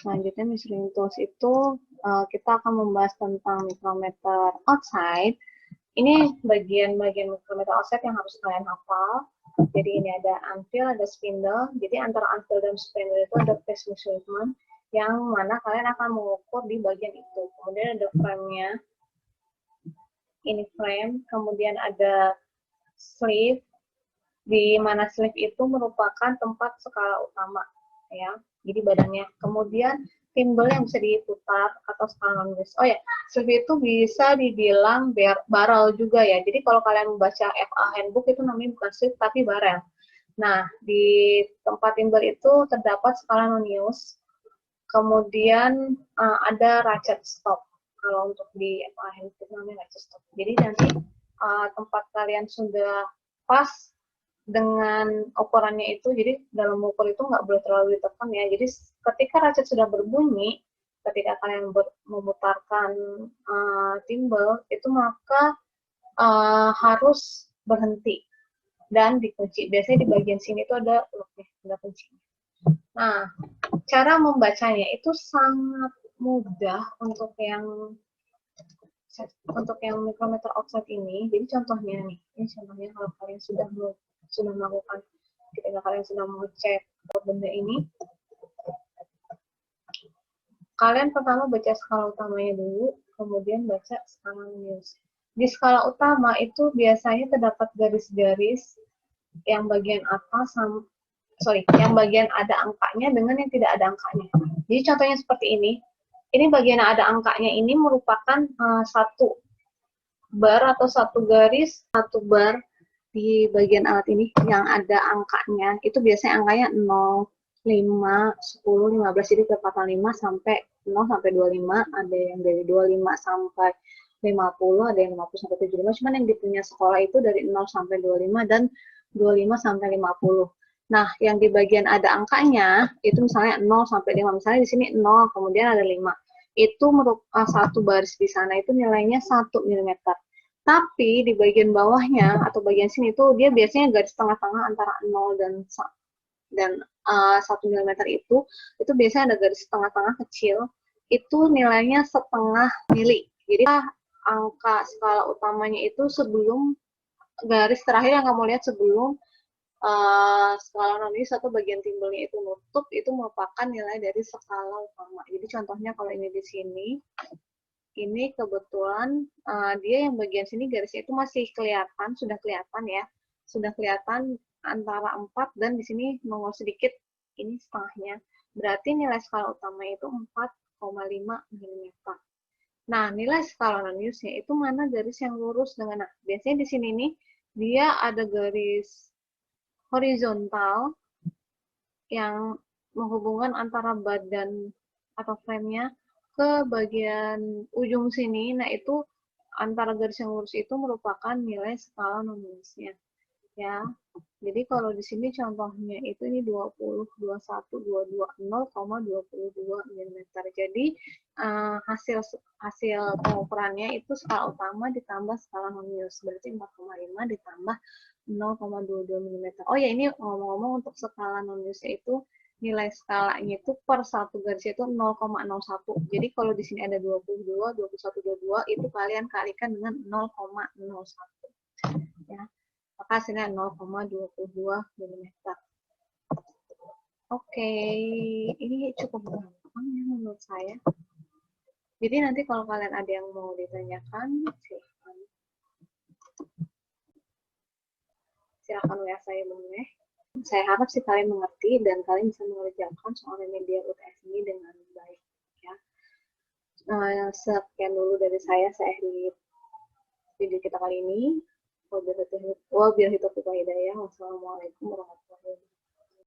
Selanjutnya measuring tools itu kita akan membahas tentang micrometer outside. Ini bagian-bagian micrometer outside yang harus kalian hafal. Jadi ini ada anvil, ada spindle. Jadi antara anvil dan spindle itu ada phase measurement yang mana kalian akan mengukur di bagian itu. Kemudian ada frame-nya. Ini frame. Kemudian ada sleeve. Di mana sleeve itu merupakan tempat skala utama, ya. Jadi badannya. Kemudian timbel yang bisa diputar atau skala non-list. Oh ya, sleeve itu bisa dibilang barrel juga ya. Jadi kalau kalian membaca FA handbook itu namanya bukan sleeve tapi barrel. Nah, di tempat timbel itu terdapat skala non-use. Kemudian ada ratchet stop. Kalau untuk di FA handbook itu namanya ratchet stop. Jadi nanti tempat kalian sudah pas dengan ukurannya itu, jadi dalam mengukur itu nggak boleh terlalu ditekan ya. Jadi ketika ratchet sudah berbunyi, ketika kalian memutarkan timbel, itu maka harus berhenti dan dikunci. Biasanya di bagian sini itu ada locknya, ada kuncinya. Nah, cara membacanya itu sangat mudah untuk yang micrometer outside ini. Jadi contohnya nih, ini contohnya kalau kalian sudah melakukan, ketika kalian sudah mengecek benda ini, kalian pertama baca skala utamanya dulu, kemudian baca skala minus. Di skala utama itu biasanya terdapat garis-garis yang bagian atas yang bagian ada angkanya dengan yang tidak ada angkanya. Jadi contohnya seperti ini. Ini bagian yang ada angkanya ini merupakan satu bar atau satu garis, satu bar di bagian alat ini yang ada angkanya. Itu biasanya angkanya 0, 5, 10, 15, jadi kepatan 5 sampai 0 sampai 25, ada yang dari 25 sampai 50, ada yang 50 sampai 75, cuman yang di punya sekolah itu dari 0 sampai 25 dan 25 sampai 50. Nah, yang di bagian ada angkanya, itu misalnya 0 sampai 5, misalnya di sini 0, kemudian ada 5. Itu satu baris di sana itu nilainya 1 mm. Tapi di bagian bawahnya atau bagian sini tuh dia biasanya garis tengah-tengah antara 0 dan 1 mm itu biasanya ada garis tengah-tengah kecil, itu nilainya setengah mili. Jadi angka skala utamanya itu sebelum garis terakhir yang kamu lihat sebelum skala non-use atau bagian timbelnya itu nutup, itu merupakan nilai dari skala utama. Jadi contohnya kalau ini di sini, ini kebetulan dia yang bagian sini garisnya itu masih kelihatan, sudah kelihatan ya, sudah kelihatan antara 4 dan di sini nongol sedikit, ini setengahnya. Berarti nilai skala utama itu 4,5 mm. Nah, nilai skala non-use-nya itu mana garis yang lurus dengan, nah, biasanya di sini nih, dia ada garis horizontal yang menghubungkan antara badan atau frame-nya ke bagian ujung sini. Nah, itu antara garis yang lurus itu merupakan nilai skala non-use-nya. Ya. Jadi kalau di sini contohnya itu ini 20, 21, 22, 0,22 mm. Jadi hasil pengukurannya itu skala utama ditambah skala non-use. Berarti 4,5 ditambah 0,22 mm. Oh ya, ini ngomong-ngomong untuk skala non-use itu nilai skalanya itu per satu garis itu 0,01. Jadi kalau di sini ada 22, 21, 22 itu kalian kalikan dengan 0,01. Ya. Maka hasilnya 0,22 mm. Oke, ini cukup gampang ya menurut saya. Jadi nanti kalau kalian ada yang mau ditanyakan, silakan WA saya boleh. Saya harap sih kalian mengerti dan kalian bisa mengerjakan soal remedial UTS ini dengan baik. Ya. Sekian dulu dari saya akhiri video kita kali ini. Wabillahi taufiq wal hidayah. Wassalamualaikum warahmatullahi wabarakatuh.